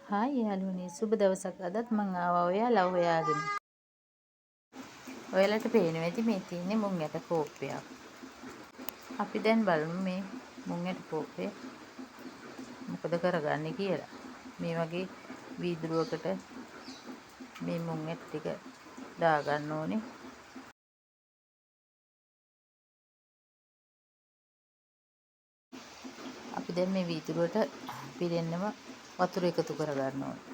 Hi යාළුවනේ සුබ දවසක්. අදත් මං ආවා ඔයාලා හොයාගෙන. ඔයාලට පේනවා ඇති මේ තියෙන්නේ මුං ඇට කෝප්පයක්. අපි දැන් බලමු මේ මුං ඇට කෝප්පේ මොකද කරගන්නේ කියලා. මේ වගේ වීදුරුවකට මේ මුං ඇට ටික දාගන්න ඕනේ. අපි දැන් මේ වීදුරුවට පිරෙන්නම වතුර එකතු කරගන්න ඕනේ.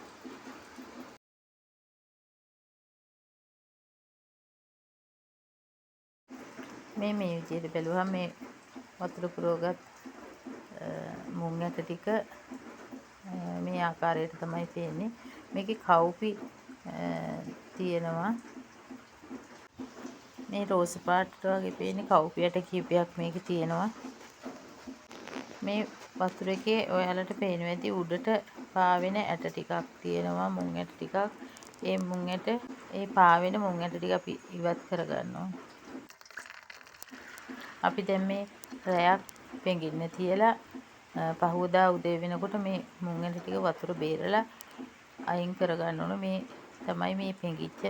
මේ විදිහට බැලුවම මේ වතුර පුරවගත් මුං ඇට ටික මේ ආකාරයට තමයි පේන්නේ. මේකේ කවුපි තියෙනවා. මේ රෝස පාටට වගේ පේන්නේ කවුපි ඇට කීපයක් මේකේ තියෙනවා. මේ වතුර එකේ ඔයාලට පේනවා ඇති උඩට පාවෙන ඇට ටිකක් තියෙනවා, මුං ඇට ටිකක්. ඒ පාවෙන මුං ඇට ටික අපි ඉවත් කරගන්නවා. අපි දැන් මේ රැයක් පෙඟින්න තියලා පහුවදා උදේ වෙනකොට මේ මුං ඇට ටික වතුර බේරලා අයින් කරගන්න ඕන. මේ තමයි මේ පෙඟිච්ච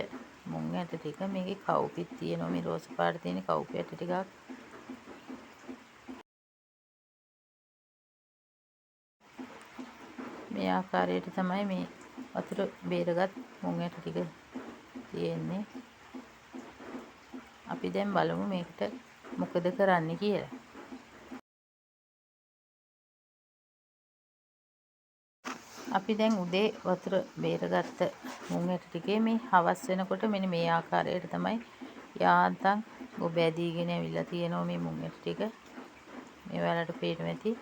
මුං ඇට ටික. මේකේ කවුපිත් තියෙනවා. මේ රෝස පාට තියෙන කවුපි ඇට ටිකක්. මේ ආකාරයට තමයි මේ වතුර බේරගත් මුං ඇට ටික තියෙන්නේ. අපි දැන් බලමු මේකට මොකද කරන්න කියලා. අපි දැන් උදේ වතුර බේරගත්ත මුං ඇට ටිකේ මේ හවස් වෙනකොට මෙන්න මේ ආකාරයට තමයි යාන්තම් ගොබ ඇදීගෙන ඇවිල්ලා තියෙනවා මේ මුං ඇට ටික. මේ ඔයාලට පේනවා ඇති.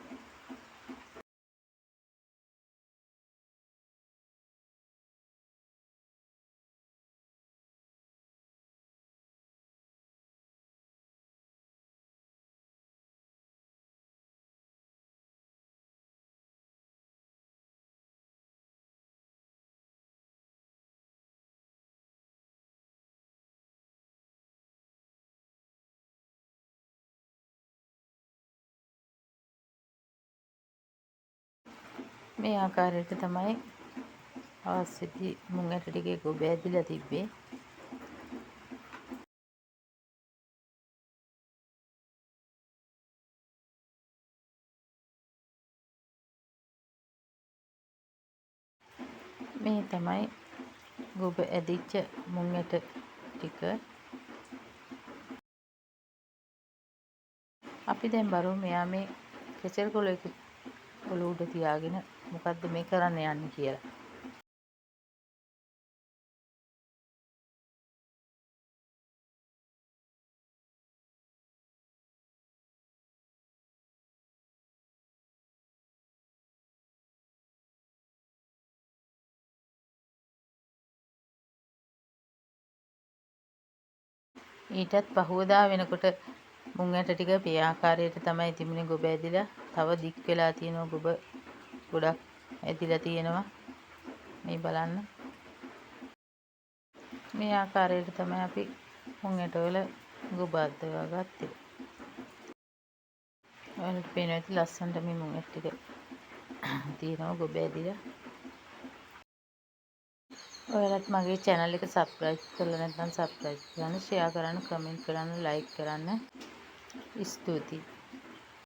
මේ ආකාරයට තමයි හවස් වෙද්දී මුං ඇට ටිකේ ගොබ ඇදිලා තිබ්බේ. මේ තමයි ගොබ ඇදිච්ච මුං ඇට ටික. අපි දැන් බලමු මෙයා මේ කෙසෙල් කොළ උඩ තියාගෙන මොකද්ද මේ කරන්න යන්නේ කියලා. ඊටත් පහුවදා වෙනකොට මුං ඇට ටික මේ ආකාරයට තමයි තිබුණේ ගොබ ඇදිලා. තව දික් වෙලා තියෙනවා ගොබ ගොඩක් ඇදිලා තියෙනවා. මේ බලන්න. මේ ආකාරයට තමයි අපි මුං ඇටවල ගොබ අද්දවා ගත්තේ. ඔයාලට පේනවා ඇති ලස්සනට මේ මුං ඇට ටික තියෙනවා ගොබ ඇදිලා. ඔයාලත් මගේ channel එක subscribe කරලා නැත්නම් subscribe කරන්න, share කරන්න, comment කරන්න, like කරන්න. ස්තුතියි.